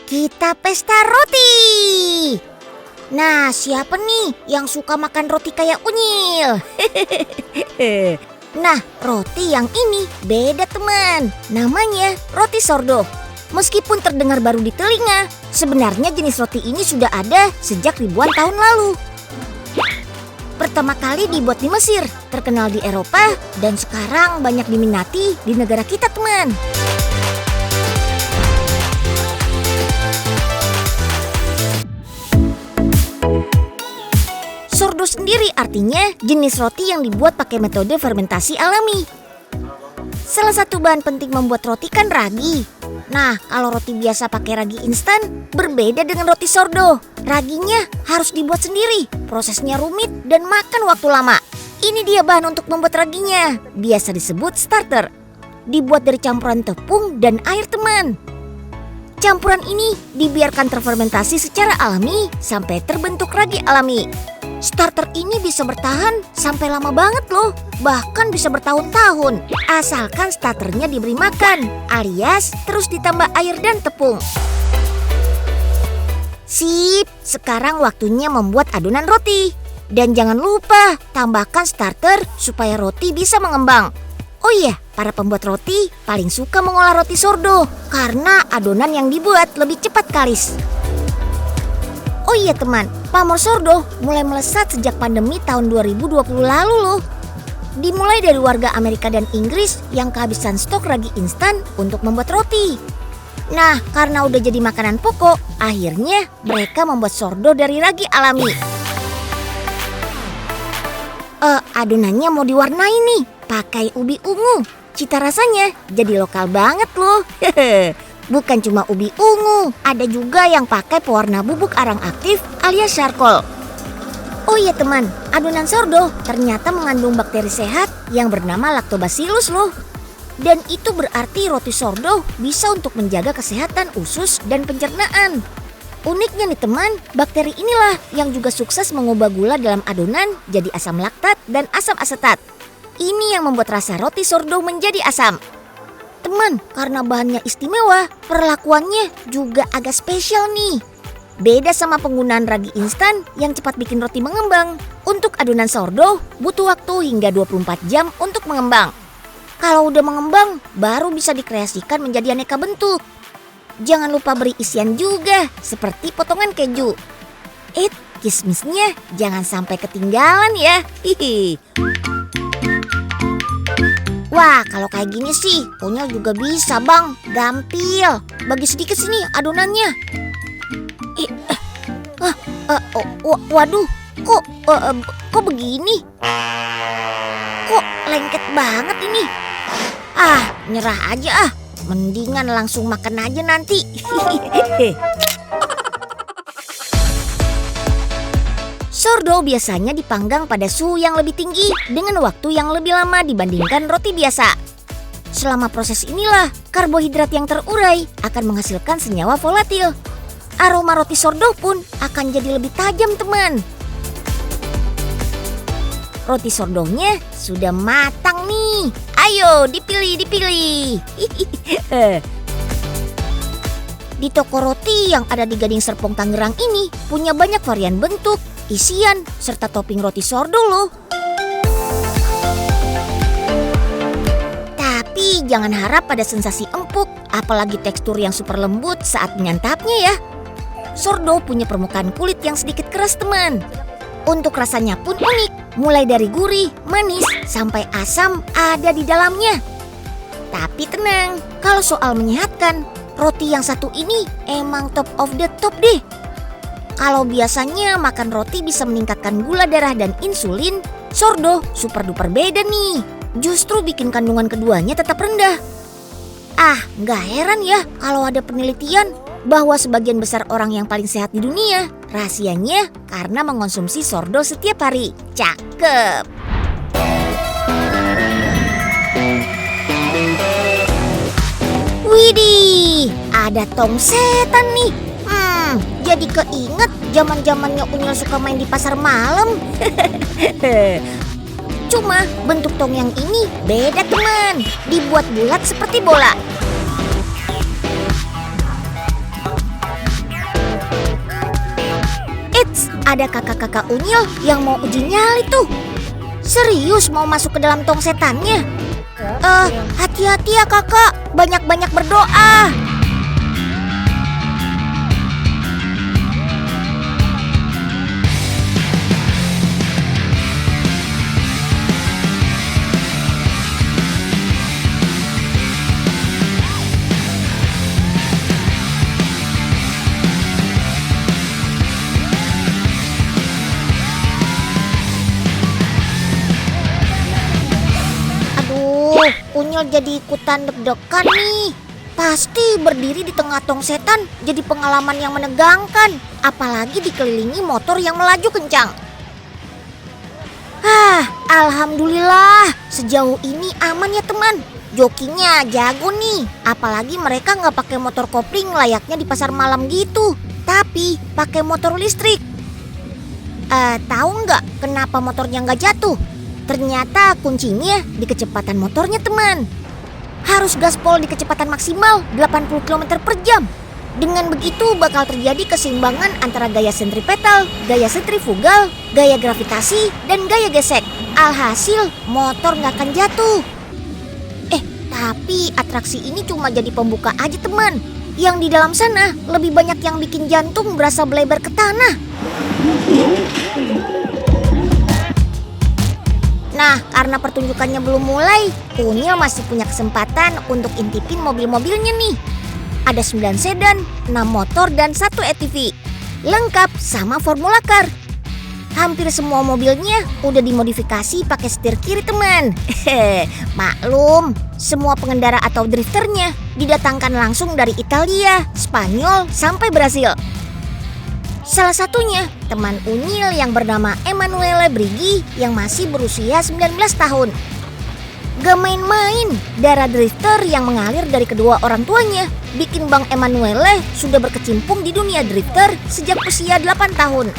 Kita pesta roti. Nah, siapa nih yang suka makan roti kayak Unyil? Nah, roti yang ini beda teman. Namanya roti sordo. Meskipun terdengar baru di telinga, sebenarnya jenis roti ini sudah ada sejak ribuan tahun lalu. Pertama kali dibuat di Mesir, terkenal di Eropa, dan sekarang banyak diminati di negara kita teman. Sordo sendiri artinya jenis roti yang dibuat pakai metode fermentasi alami. Salah satu bahan penting membuat roti kan ragi. Nah, kalau roti biasa pakai ragi instan, berbeda dengan roti sordo. Raginya harus dibuat sendiri, prosesnya rumit dan makan waktu lama. Ini dia bahan untuk membuat raginya, biasa disebut starter. Dibuat dari campuran tepung dan air teman. Campuran ini dibiarkan terfermentasi secara alami sampai terbentuk ragi alami. Starter ini bisa bertahan sampai lama banget loh, bahkan bisa bertahun-tahun. Asalkan starternya diberi makan, alias terus ditambah air dan tepung. Sip, sekarang waktunya membuat adonan roti. Dan jangan lupa tambahkan starter supaya roti bisa mengembang. Oh iya, para pembuat roti paling suka mengolah roti sordo karena adonan yang dibuat lebih cepat kalis. Oh iya teman, pamor sordo mulai melesat sejak pandemi tahun 2020 lalu loh. Dimulai dari warga Amerika dan Inggris yang kehabisan stok ragi instan untuk membuat roti. Nah, karena udah jadi makanan pokok, akhirnya mereka membuat sordo dari ragi alami. Adonannya mau diwarnai nih, pakai ubi ungu. Cita rasanya jadi lokal banget loh. Bukan cuma ubi ungu, ada juga yang pakai pewarna bubuk arang aktif alias charcoal. Oh iya teman, adonan sordo ternyata mengandung bakteri sehat yang bernama lactobacillus loh. Dan itu berarti roti sordo bisa untuk menjaga kesehatan usus dan pencernaan. Uniknya nih teman, bakteri inilah yang juga sukses mengubah gula dalam adonan jadi asam laktat dan asam asetat. Ini yang membuat rasa roti sordo menjadi asam. Teman, karena bahannya istimewa, perlakuannya juga agak spesial nih. Beda sama penggunaan ragi instan yang cepat bikin roti mengembang. Untuk adonan sordo, butuh waktu hingga 24 jam untuk mengembang. Kalau udah mengembang, baru bisa dikreasikan menjadi aneka bentuk. Jangan lupa beri isian juga, seperti potongan keju. Kismisnya jangan sampai ketinggalan ya. Hihi. Wah, kalau kayak gini sih, Unyil juga bisa bang, gampil. Bagi sedikit sini adonannya. Waduh, kok begini? Kok lengket banget ini? Nyerah aja mendingan langsung makan aja nanti. Sordo biasanya dipanggang pada suhu yang lebih tinggi dengan waktu yang lebih lama dibandingkan roti biasa. Selama proses inilah, karbohidrat yang terurai akan menghasilkan senyawa volatil. Aroma roti sordo pun akan jadi lebih tajam teman. Roti sordonya sudah matang nih. Ayo dipilih. Di toko roti yang ada di Gading Serpong Tangerang ini punya banyak varian bentuk, isian, serta topping roti sordo loh. Tapi jangan harap pada sensasi empuk, apalagi tekstur yang super lembut saat menyantapnya ya. Sordo punya permukaan kulit yang sedikit keras teman. Untuk rasanya pun unik, mulai dari gurih, manis, sampai asam ada di dalamnya. Tapi tenang, kalau soal menyehatkan, roti yang satu ini emang top of the top deh. Kalau biasanya makan roti bisa meningkatkan gula darah dan insulin, sordo super duper beda nih. Justru bikin kandungan keduanya tetap rendah. Nggak heran ya kalau ada penelitian bahwa sebagian besar orang yang paling sehat di dunia rahasianya karena mengonsumsi sordo setiap hari. Cakep. Widih, ada tong setan nih. Jadi keinget zaman-zamannya Unyil suka main di pasar malam. Cuma bentuk tong yang ini beda teman. Dibuat bulat seperti bola. ada kakak-kakak Unyil yang mau uji nyali tuh. Serius mau masuk ke dalam tong setannya? Hati-hati ya kakak, banyak-banyak berdoa. Unyil jadi ikutan deg-degan nih. Pasti berdiri di tengah tong setan jadi pengalaman yang menegangkan. Apalagi dikelilingi motor yang melaju kencang. Alhamdulillah sejauh ini aman ya teman. Jokinya jago nih. Apalagi mereka nggak pakai motor kopling layaknya di pasar malam gitu, tapi pakai motor listrik. Tahu nggak kenapa motornya nggak jatuh? Ternyata kuncinya di kecepatan motornya teman. Harus gaspol di kecepatan maksimal 80 km per jam. Dengan begitu bakal terjadi keseimbangan antara gaya sentripetal, gaya sentrifugal, gaya gravitasi, dan gaya gesek. Alhasil motor nggak akan jatuh. Tapi atraksi ini cuma jadi pembuka aja teman. Yang di dalam sana lebih banyak yang bikin jantung berasa belebar ke tanah. Nah, karena pertunjukannya belum mulai, Unyil masih punya kesempatan untuk intipin mobil-mobilnya nih. Ada 9 sedan, 6 motor, dan 1 ATV. Lengkap sama Formula Car. Hampir semua mobilnya udah dimodifikasi pakai setir kiri teman. Maklum, semua pengendara atau drifternya didatangkan langsung dari Italia, Spanyol, sampai Brasil. Salah satunya teman Unyil yang bernama Emanuele Brigi yang masih berusia 19 tahun. Gak main-main, darah drifter yang mengalir dari kedua orang tuanya bikin Bang Emanuele sudah berkecimpung di dunia drifter sejak usia 8 tahun.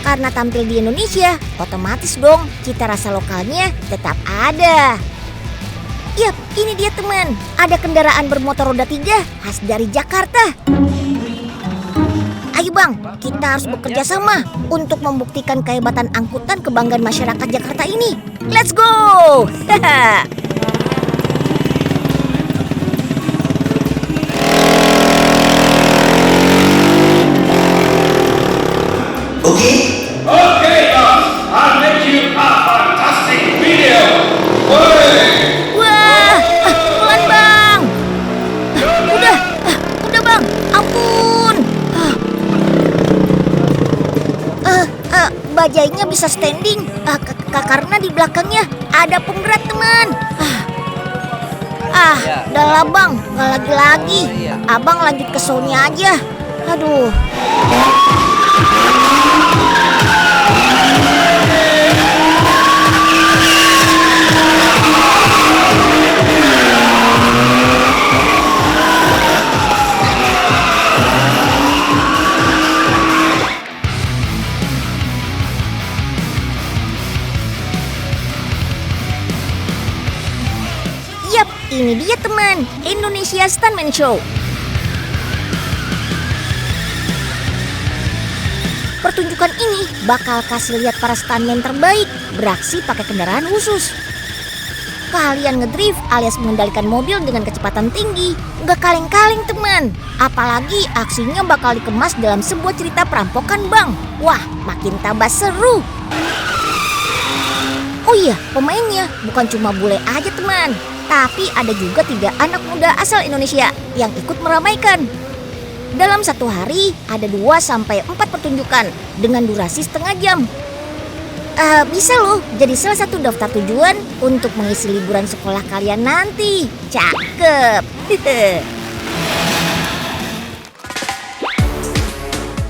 Karena tampil di Indonesia, otomatis dong cita rasa lokalnya tetap ada. Yap, ini dia teman, ada kendaraan bermotor roda 3 khas dari Jakarta. Ayo bang, kita harus bekerja sama untuk membuktikan kehebatan angkutan kebanggaan masyarakat Jakarta ini. Let's go! Okay, boss. I'll make you a fantastic video. Wah, pelan bang. Udah bang, ampun. Bajainya bisa standing karena di belakangnya ada penggerak teman. Udah lah bang, nggak lagi-lagi. Abang lanjut ke show-nya aja. Aduh. Yap, ini dia teman, Indonesia Stuntman Show. Pertunjukan ini bakal kasih lihat para stuntman terbaik beraksi pakai kendaraan khusus. Kalian ngedrift alias mengendalikan mobil dengan kecepatan tinggi, nggak kaleng-kaleng teman. Apalagi aksinya bakal dikemas dalam sebuah cerita perampokan bang. Wah, makin tambah seru. Oh iya, pemainnya bukan cuma bule aja teman, tapi ada juga 3 anak muda asal Indonesia yang ikut meramaikan. Dalam satu hari ada 2-4 pertunjukan dengan durasi setengah jam. Bisa loh jadi salah satu daftar tujuan untuk mengisi liburan sekolah kalian nanti. Cakep.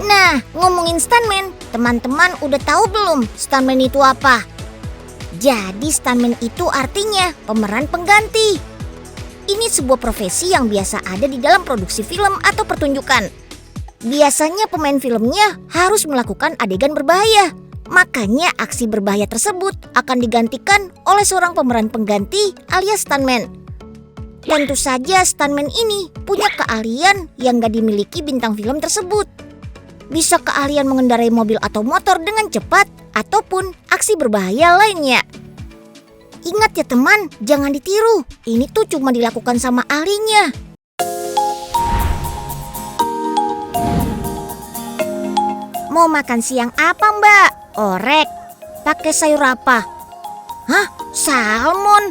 Nah, ngomongin stuntman, teman-teman udah tahu belum stuntman itu apa? Jadi stuntman itu artinya pemeran pengganti. Ini sebuah profesi yang biasa ada di dalam produksi film atau pertunjukan. Biasanya pemain filmnya harus melakukan adegan berbahaya. Makanya aksi berbahaya tersebut akan digantikan oleh seorang pemeran pengganti alias stuntman. Tentu saja stuntman ini punya keahlian yang gak dimiliki bintang film tersebut. bisa keahlian mengendarai mobil atau motor dengan cepat, ataupun aksi berbahaya lainnya. Ingat ya teman, jangan ditiru. Ini tuh cuma dilakukan sama ahlinya. Mau makan siang apa Mbak? Orek. Pakai sayur apa? Hah? Salmon?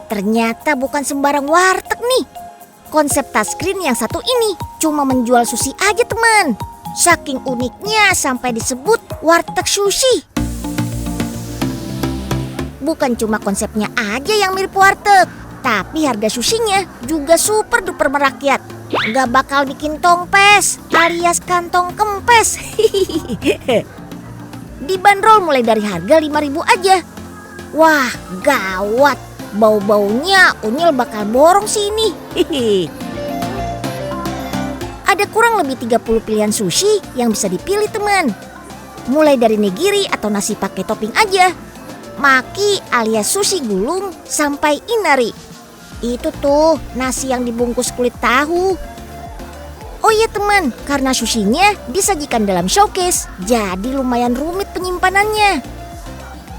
Ternyata bukan sembarang warteg nih. Konsep touchscreen yang satu ini cuma menjual sushi aja teman. Saking uniknya sampai disebut warteg sushi. Bukan cuma konsepnya aja yang mirip warteg, tapi harga sushinya juga super duper merakyat. Gak bakal bikin tongpes alias kantong kempes. Dibanderol mulai dari harga 5.000 aja. Wah, gawat. Bau-baunya Unyil bakal borong sih ini. Ada kurang lebih 30 pilihan sushi yang bisa dipilih teman. Mulai dari nigiri atau nasi pakai topping aja, maki alias sushi gulung, sampai inari. Itu tuh nasi yang dibungkus kulit tahu. Oh iya teman, karena sushinya disajikan dalam showcase, jadi lumayan rumit penyimpanannya.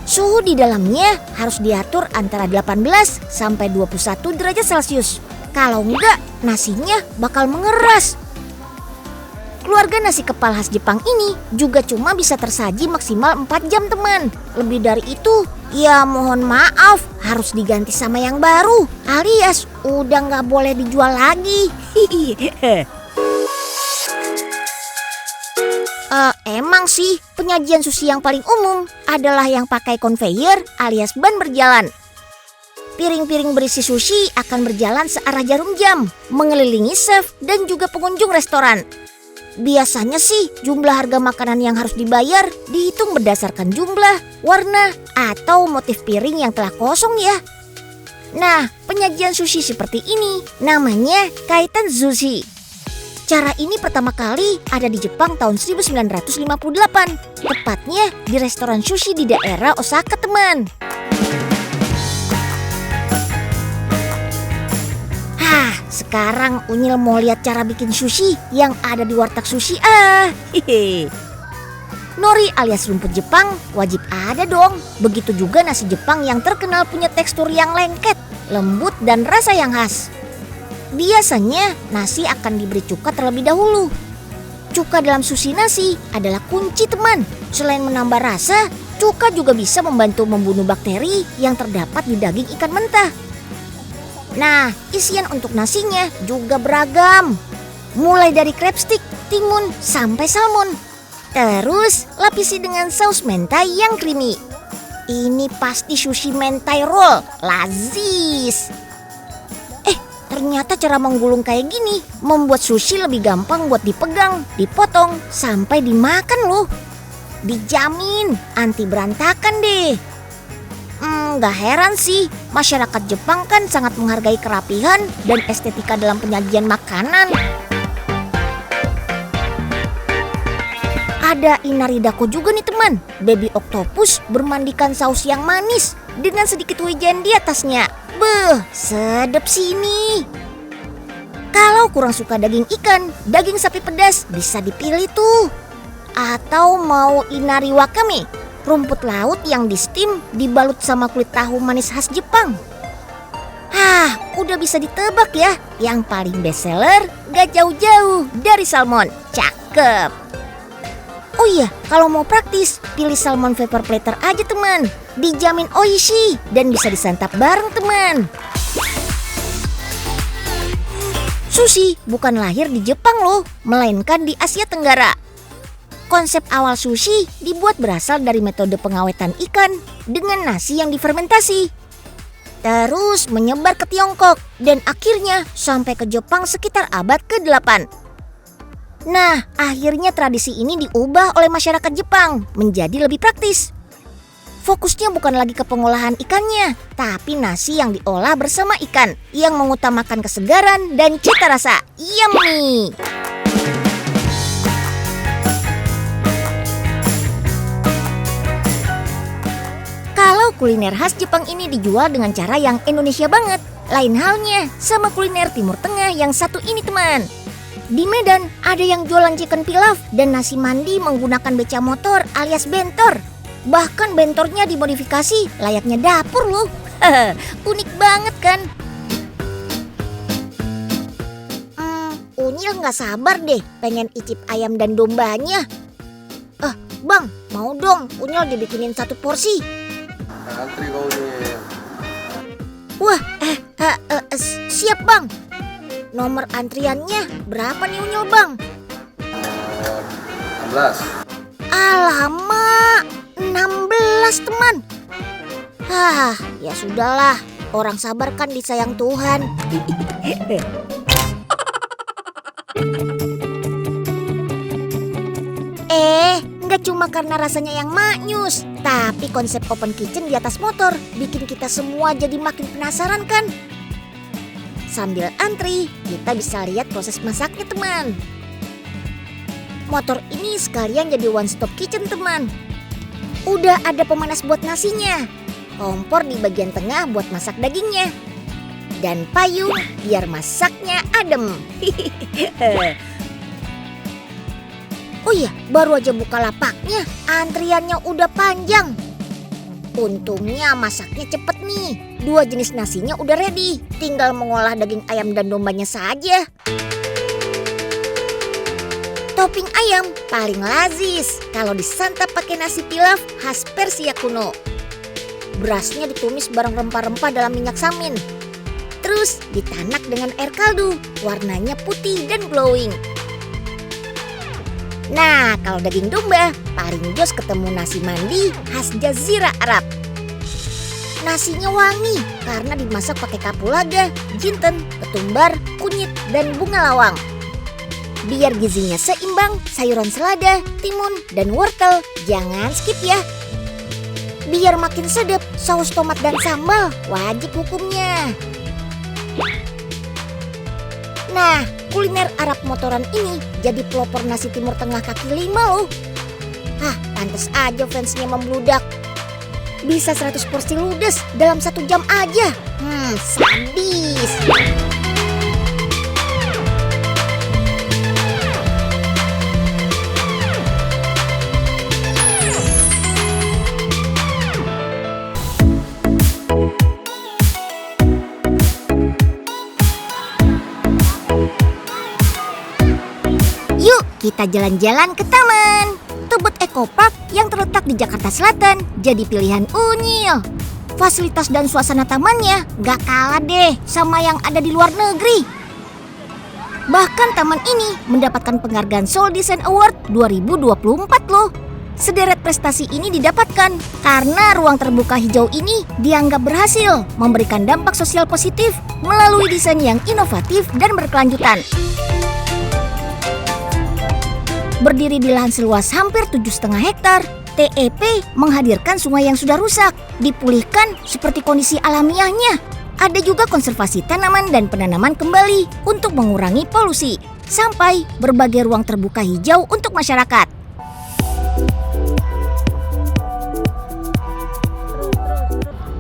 Suhu di dalamnya harus diatur antara 18 sampai 21 derajat Celcius. Kalau enggak, nasinya bakal mengeras. Keluarga nasi kepal khas Jepang ini juga cuma bisa tersaji maksimal 4 jam teman. Lebih dari itu, ya mohon maaf harus diganti sama yang baru. Alias udah nggak boleh dijual lagi. Emang sih penyajian sushi yang paling umum adalah yang pakai conveyor alias ban berjalan. Piring-piring berisi sushi akan berjalan searah jarum jam, mengelilingi chef dan juga pengunjung restoran. Biasanya sih jumlah harga makanan yang harus dibayar dihitung berdasarkan jumlah, warna, atau motif piring yang telah kosong ya. Nah, penyajian sushi seperti ini namanya kaiten sushi. Cara ini pertama kali ada di Jepang tahun 1958, tepatnya di restoran sushi di daerah Osaka teman. Sekarang Unyil mau lihat cara bikin sushi yang ada di warteg sushi Nori alias rumput Jepang wajib ada dong. Begitu juga nasi Jepang yang terkenal punya tekstur yang lengket, lembut dan rasa yang khas. Biasanya nasi akan diberi cuka terlebih dahulu. Cuka dalam sushi nasi adalah kunci teman. Selain menambah rasa, cuka juga bisa membantu membunuh bakteri yang terdapat di daging ikan mentah. Nah, isian untuk nasinya juga beragam. Mulai dari crab stick, timun, sampai salmon. Terus lapisi dengan saus mentai yang creamy. Ini pasti sushi mentai roll, lazis. Ternyata cara menggulung kayak gini membuat sushi lebih gampang buat dipegang, dipotong, sampai dimakan loh. Dijamin anti berantakan deh. Gak heran sih, masyarakat Jepang kan sangat menghargai kerapihan dan estetika dalam penyajian makanan. Ada inari dako juga nih teman, baby octopus bermandikan saus yang manis dengan sedikit wijen di atasnya. Beuh, sedep sih ini. Kalau kurang suka daging ikan, daging sapi pedas bisa dipilih tuh. Atau mau inari wakame, rumput laut yang di steam dibalut sama kulit tahu manis khas Jepang. Udah bisa ditebak ya, yang paling best seller gak jauh-jauh dari salmon. Cakep. Oh iya, kalau mau praktis, pilih salmon vapor platter aja teman. Dijamin oishi dan bisa disantap bareng teman. Sushi bukan lahir di Jepang loh, melainkan di Asia Tenggara. Konsep awal sushi dibuat berasal dari metode pengawetan ikan dengan nasi yang difermentasi. Terus menyebar ke Tiongkok dan akhirnya sampai ke Jepang sekitar abad ke-8. Nah, akhirnya tradisi ini diubah oleh masyarakat Jepang menjadi lebih praktis. Fokusnya bukan lagi ke pengolahan ikannya, tapi nasi yang diolah bersama ikan yang mengutamakan kesegaran dan cita rasa. Yummy! Kalau kuliner khas Jepang ini dijual dengan cara yang Indonesia banget, lain halnya sama kuliner Timur Tengah yang satu ini teman. Di Medan ada yang jualan chicken pilaf dan nasi mandi menggunakan beca motor alias bentor. Bahkan bentornya dimodifikasi layaknya dapur loh. Unik banget kan? Unyil nggak sabar deh pengen icip ayam dan dombanya. Bang, mau dong Unyil dibikinin 1 porsi. Antri kau nih. Wah, siap bang. Nomor antriannya berapa nih Unyil bang? 16. Alamak, 16 teman. Ya sudahlah, orang sabar kan disayang Tuhan. Nggak cuma karena rasanya yang maknyus, tapi konsep open kitchen di atas motor bikin kita semua jadi makin penasaran kan? Sambil antri, kita bisa lihat proses masaknya teman. Motor ini sekalian jadi one stop kitchen teman. Udah ada pemanas buat nasinya, kompor di bagian tengah buat masak dagingnya, dan payung biar masaknya adem. Oh iya, baru aja buka lapaknya, antriannya udah panjang. Untungnya masaknya cepet nih, 2 jenis nasinya udah ready. Tinggal mengolah daging ayam dan dombanya saja. Topping ayam paling lazis kalau disantap pakai nasi pilaf khas Persia kuno. Berasnya ditumis bareng rempah-rempah dalam minyak samin. Terus ditanak dengan air kaldu, warnanya putih dan glowing. Nah, kalau daging domba, paling jos ketemu nasi mandi khas Jazirah Arab. Nasinya wangi karena dimasak pakai kapulaga, jinten, ketumbar, kunyit, dan bunga lawang. Biar gizinya seimbang, sayuran selada, timun, dan wortel jangan skip ya. Biar makin sedap, saus tomat dan sambal wajib hukumnya. Nah, kuliner Arab motoran ini jadi pelopor nasi Timur Tengah kaki 5 loh. Pantes aja fansnya membludak. Bisa 100 porsi ludes dalam 1 jam aja. Sadis. Kita jalan-jalan ke taman. Tebet Eco Park yang terletak di Jakarta Selatan jadi pilihan Unyil. Fasilitas dan suasana tamannya gak kalah deh sama yang ada di luar negeri. Bahkan taman ini mendapatkan penghargaan Seoul Design Award 2024 loh. Sederet prestasi ini didapatkan karena ruang terbuka hijau ini dianggap berhasil memberikan dampak sosial positif melalui desain yang inovatif dan berkelanjutan. Berdiri di lahan seluas hampir 7,5 hektar, TEP menghadirkan sungai yang sudah rusak, dipulihkan seperti kondisi alamiahnya. Ada juga konservasi tanaman dan penanaman kembali untuk mengurangi polusi, sampai berbagai ruang terbuka hijau untuk masyarakat.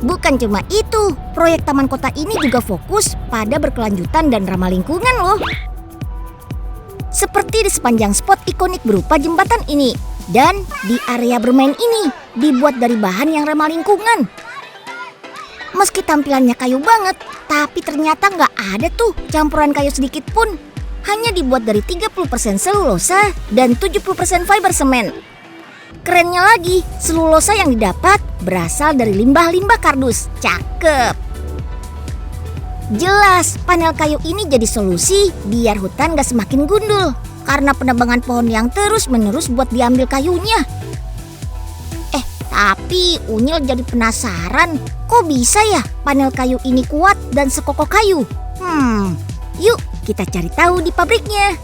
Bukan cuma itu, proyek taman kota ini juga fokus pada berkelanjutan dan ramah lingkungan loh. Seperti di sepanjang spot ikonik berupa jembatan ini. Dan di area bermain ini dibuat dari bahan yang ramah lingkungan. Meski tampilannya kayu banget, tapi ternyata nggak ada tuh campuran kayu sedikit pun. Hanya dibuat dari 30% selulosa dan 70% fiber semen. Kerennya lagi, selulosa yang didapat berasal dari limbah-limbah kardus. Cakep! Jelas, panel kayu ini jadi solusi biar hutan gak semakin gundul karena penebangan pohon yang terus-menerus buat diambil kayunya. Tapi Unyil jadi penasaran, kok bisa ya panel kayu ini kuat dan sekokoh kayu? Yuk kita cari tahu di pabriknya.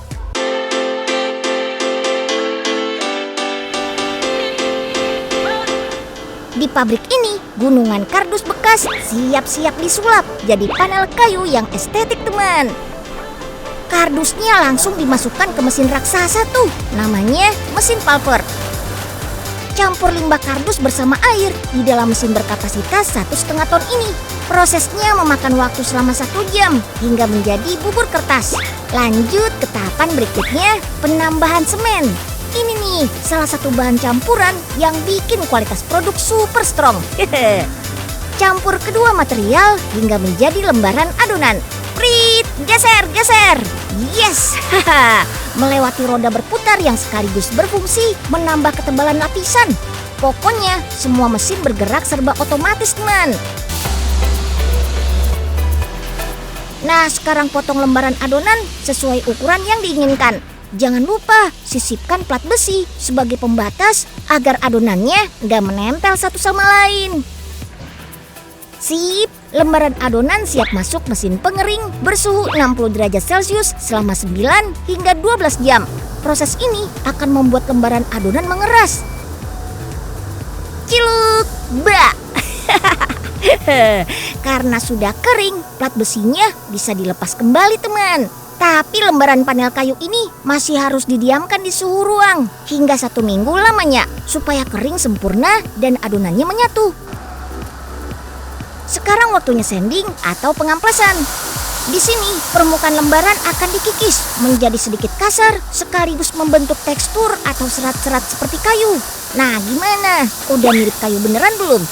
Di pabrik ini, gunungan kardus bekas siap-siap disulap jadi panel kayu yang estetik teman. Kardusnya langsung dimasukkan ke mesin raksasa tuh, namanya mesin pulper. Campur limbah kardus bersama air di dalam mesin berkapasitas 1,5 ton ini. Prosesnya memakan waktu selama 1 jam hingga menjadi bubur kertas. Lanjut ke tahapan berikutnya, penambahan semen. Ini nih salah satu bahan campuran yang bikin kualitas produk super strong. Campur kedua material hingga menjadi lembaran adonan. Prit, geser, geser. Yes, melewati roda berputar yang sekaligus berfungsi menambah ketebalan lapisan. Pokoknya semua mesin bergerak serba otomatis, teman. Nah, sekarang potong lembaran adonan sesuai ukuran yang diinginkan. Jangan lupa sisipkan plat besi sebagai pembatas agar adonannya nggak menempel satu sama lain. Sip, lembaran adonan siap masuk mesin pengering bersuhu 60 derajat Celcius selama 9 hingga 12 jam. Proses ini akan membuat lembaran adonan mengeras. Ciluk, bak. Karena sudah kering, plat besinya bisa dilepas kembali, teman. Tapi lembaran panel kayu ini masih harus didiamkan di suhu ruang hingga 1 minggu lamanya supaya kering sempurna dan adonannya menyatu. Sekarang waktunya sanding atau pengamplasan. Di sini permukaan lembaran akan dikikis menjadi sedikit kasar sekaligus membentuk tekstur atau serat-serat seperti kayu. Nah, gimana? Udah mirip kayu beneran belum?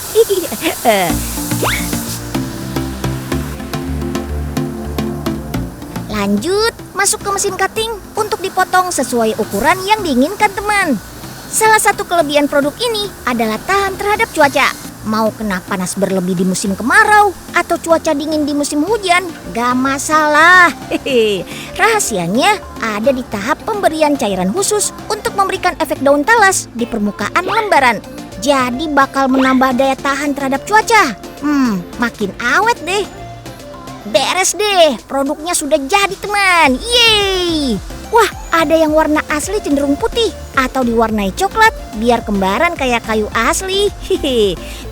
Lanjut, masuk ke mesin cutting untuk dipotong sesuai ukuran yang diinginkan, teman. Salah satu kelebihan produk ini adalah tahan terhadap cuaca. Mau kena panas berlebih di musim kemarau atau cuaca dingin di musim hujan, gak masalah. Rahasianya ada di tahap pemberian cairan khusus untuk memberikan efek daun talas di permukaan lembaran. Jadi bakal menambah daya tahan terhadap cuaca. Makin awet deh. Beres deh, produknya sudah jadi, teman. Yeay! Wah, ada yang warna asli cenderung putih atau diwarnai coklat biar kembaran kayak kayu asli.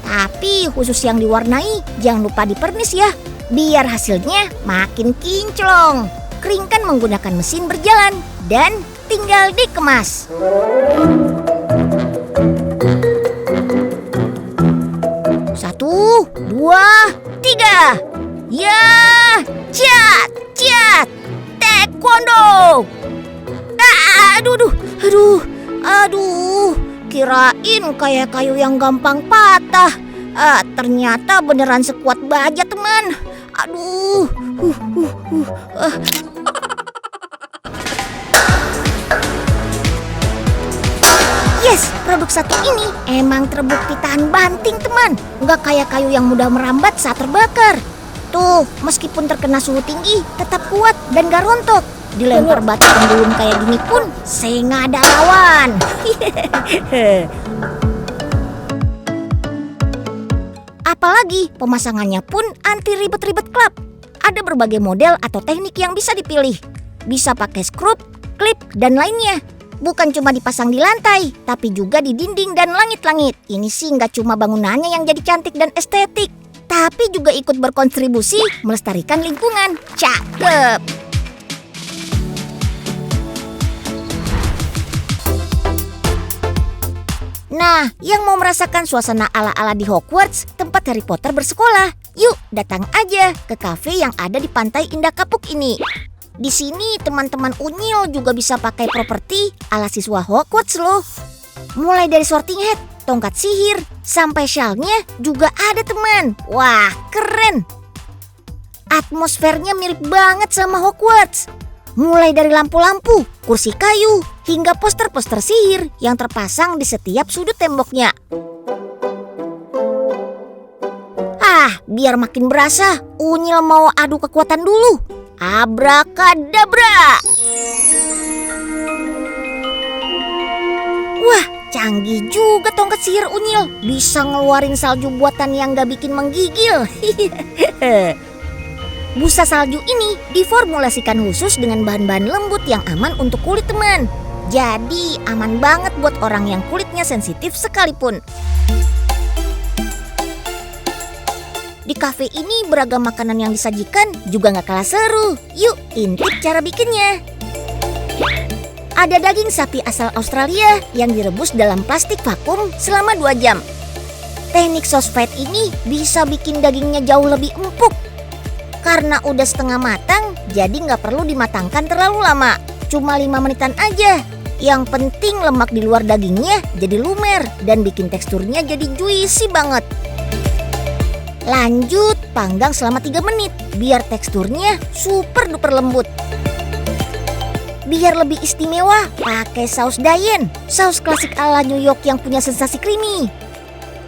Tapi khusus yang diwarnai jangan lupa dipernis ya, biar hasilnya makin kinclong. Keringkan menggunakan mesin berjalan dan tinggal dikemas. Satu, dua, tiga. Ya, cat, cat, taekwondo. Aduh, kirain kayak kayu yang gampang patah. Ternyata beneran sekuat baja, teman. Aduh. Yes, produk satu ini emang terbukti tahan banting, teman. Nggak kayak kayu yang mudah merambat saat terbakar. Tuh, meskipun terkena suhu tinggi, tetap kuat dan gak rontok. Dilempar batu pendulum kayak gini pun saya nggak ada lawan. Apalagi pemasangannya pun anti ribet-ribet klap. Ada berbagai model atau teknik yang bisa dipilih. Bisa pakai skrup, klip, dan lainnya. Bukan cuma dipasang di lantai, tapi juga di dinding dan langit-langit. Ini sih nggak cuma bangunannya yang jadi cantik dan estetik, tapi juga ikut berkontribusi melestarikan lingkungan. Cakep! Nah, yang mau merasakan suasana ala-ala di Hogwarts, tempat Harry Potter bersekolah, yuk datang aja ke kafe yang ada di Pantai Indah Kapuk ini. Di sini teman-teman Unyil juga bisa pakai properti ala siswa Hogwarts loh. Mulai dari sorting hat, tongkat sihir, sampai shawlnya juga ada, teman. Wah, keren! Atmosfernya mirip banget sama Hogwarts. Mulai dari lampu-lampu, kursi kayu, hingga poster-poster sihir yang terpasang di setiap sudut temboknya. Biar makin berasa, Unyil mau adu kekuatan dulu. Abrakadabra! Wah, canggih juga tongkat sihir Unyil. Bisa ngeluarin salju buatan yang gak bikin menggigil. Busa salju ini diformulasikan khusus dengan bahan-bahan lembut yang aman untuk kulit, teman. Jadi aman banget buat orang yang kulitnya sensitif sekalipun. Di kafe ini beragam makanan yang disajikan juga gak kalah seru. Yuk intip cara bikinnya. Ada daging sapi asal Australia yang direbus dalam plastik vakum selama 2 jam. Teknik sauce fat ini bisa bikin dagingnya jauh lebih empuk. Karena udah setengah matang, jadi nggak perlu dimatangkan terlalu lama. Cuma 5 menitan aja. Yang penting lemak di luar dagingnya jadi lumer dan bikin teksturnya jadi juicy banget. Lanjut, panggang selama 3 menit biar teksturnya super duper lembut. Biar lebih istimewa, pakai saus Diane, saus klasik ala New York yang punya sensasi creamy.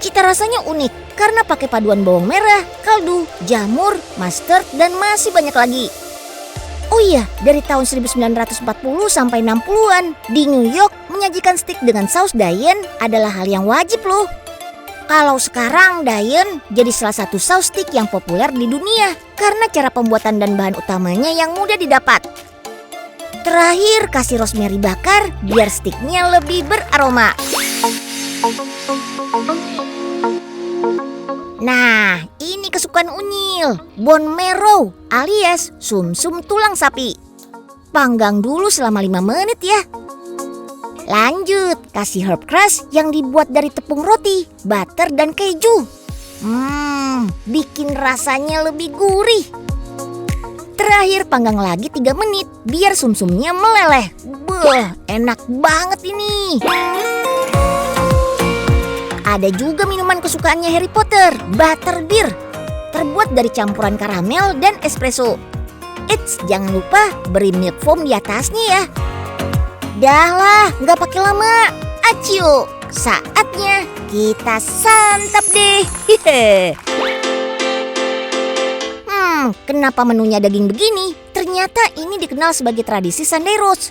Cita rasanya unik karena pakai paduan bawang merah, kaldu, jamur, mustard, dan masih banyak lagi. Oh iya, dari tahun 1940 sampai 60-an, di New York menyajikan steak dengan saus Diane adalah hal yang wajib loh. Kalau sekarang Diane jadi salah satu saus steak yang populer di dunia karena cara pembuatan dan bahan utamanya yang mudah didapat. Terakhir, kasih rosemary bakar biar steaknya lebih beraroma. Nah, ini kesukaan Unyil, bone marrow alias sumsum tulang sapi. Panggang dulu selama 5 menit ya. Lanjut, kasih herb crust yang dibuat dari tepung roti, butter, dan keju. Bikin rasanya lebih gurih. Terakhir, panggang lagi 3 menit biar sumsumnya meleleh. Enak banget ini. Ada juga minuman kesukaannya Harry Potter, butterbeer, terbuat dari campuran karamel dan espresso. Eits, jangan lupa beri milk foam di atasnya ya. Dah lah, nggak pakai lama. Acio, saatnya kita santap deh. Kenapa menunya daging begini? Ternyata ini dikenal sebagai tradisi Sunday roast.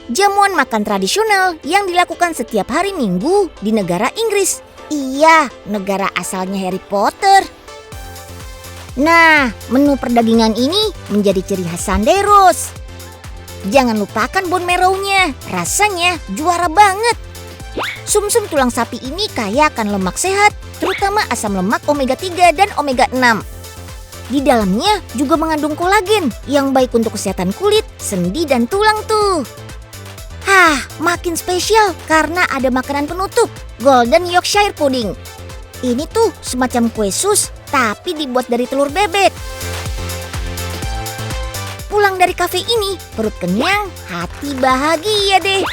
Jamuan makan tradisional yang dilakukan setiap hari Minggu di negara Inggris. Iya, negara asalnya Harry Potter. Nah, menu perdagingan ini menjadi ciri khas Sunday roast. Jangan lupakan bone marrow-nya, rasanya juara banget. Sumsum tulang sapi ini kaya akan lemak sehat, terutama asam lemak omega 3 dan omega 6. Di dalamnya juga mengandung kolagen yang baik untuk kesehatan kulit, sendi, dan tulang tuh. Makin spesial karena ada makanan penutup, Golden Yorkshire Pudding. Ini tuh semacam kue sus, tapi dibuat dari telur bebek. Pulang dari kafe ini, perut kenyang, hati bahagia deh.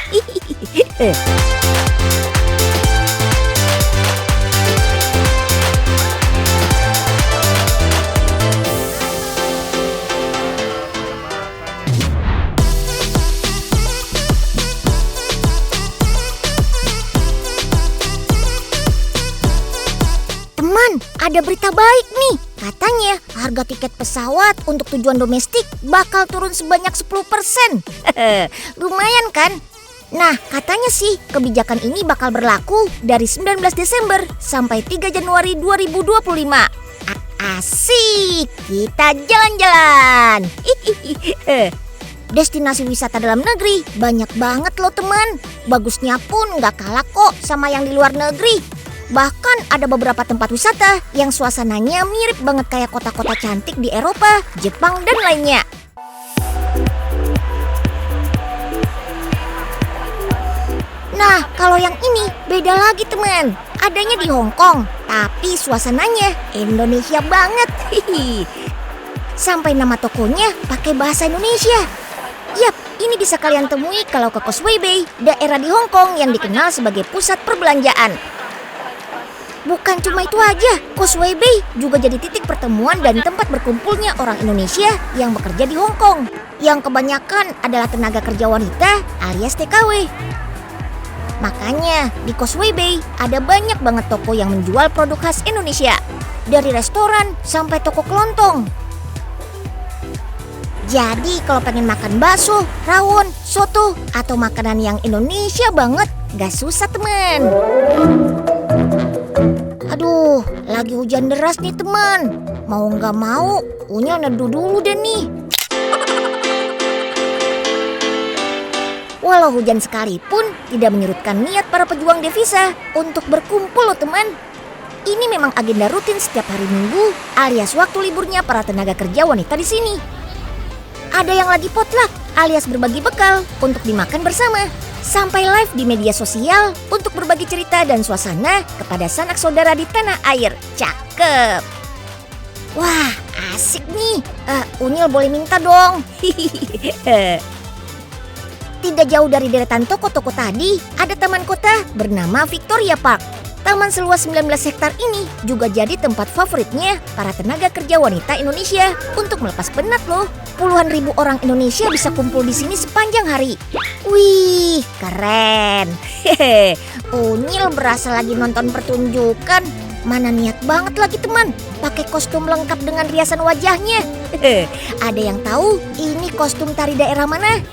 Ada berita baik nih. Katanya harga tiket pesawat untuk tujuan domestik bakal turun sebanyak 10%. Lumayan kan? Nah, katanya sih kebijakan ini bakal berlaku dari 19 Desember sampai 3 Januari 2025. Asik, kita jalan-jalan. Destinasi wisata dalam negeri banyak banget loh teman. Bagusnya pun gak kalah kok sama yang di luar negeri. Bahkan ada beberapa tempat wisata yang suasananya mirip banget kayak kota-kota cantik di Eropa, Jepang, dan lainnya. Nah, kalau yang ini beda lagi teman. Adanya di Hong Kong, tapi suasananya Indonesia banget. Sampai nama tokonya pakai bahasa Indonesia. Yap, ini bisa kalian temui kalau ke Causeway Bay, daerah di Hong Kong yang dikenal sebagai pusat perbelanjaan. Bukan cuma itu aja, Causeway Bay juga jadi titik pertemuan dan tempat berkumpulnya orang Indonesia yang bekerja di Hong Kong. Yang kebanyakan adalah tenaga kerja wanita alias TKW. Makanya di Causeway Bay ada banyak banget toko yang menjual produk khas Indonesia. Dari restoran sampai toko kelontong. Jadi kalau pengen makan bakso, rawon, soto, atau makanan yang Indonesia banget, gak susah teman. Aduh, lagi hujan deras nih teman. Mau gak mau, Unyil neduh dulu deh nih. Walau hujan sekalipun, tidak menyurutkan niat para pejuang devisa untuk berkumpul loh teman. Ini memang agenda rutin setiap hari Minggu, alias waktu liburnya para tenaga kerja wanita di sini. Ada yang lagi potluck, alias berbagi bekal untuk dimakan bersama. Sampai live di media sosial untuk berbagi cerita dan suasana kepada sanak saudara di tanah air. Cakep. Wah, asik nih. Unyil boleh minta dong. Tidak jauh dari deretan toko-toko tadi, ada taman kota bernama Victoria Park. Taman seluas 19 hektar ini juga jadi tempat favoritnya para tenaga kerja wanita Indonesia untuk melepas penat loh. Puluhan ribu orang Indonesia bisa kumpul di sini sepanjang hari. Wih, keren. Unyil berasa lagi nonton pertunjukan. Mana niat banget lagi teman, pakai kostum lengkap dengan riasan wajahnya. Ada yang tahu ini kostum tari daerah mana?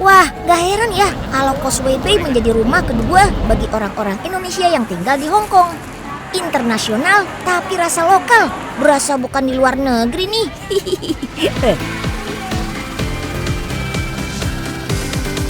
Wah, gak heran ya kalau Causeway Bay menjadi rumah kedua bagi orang-orang Indonesia yang tinggal di Hong Kong. Internasional tapi rasa lokal, berasa bukan di luar negeri nih.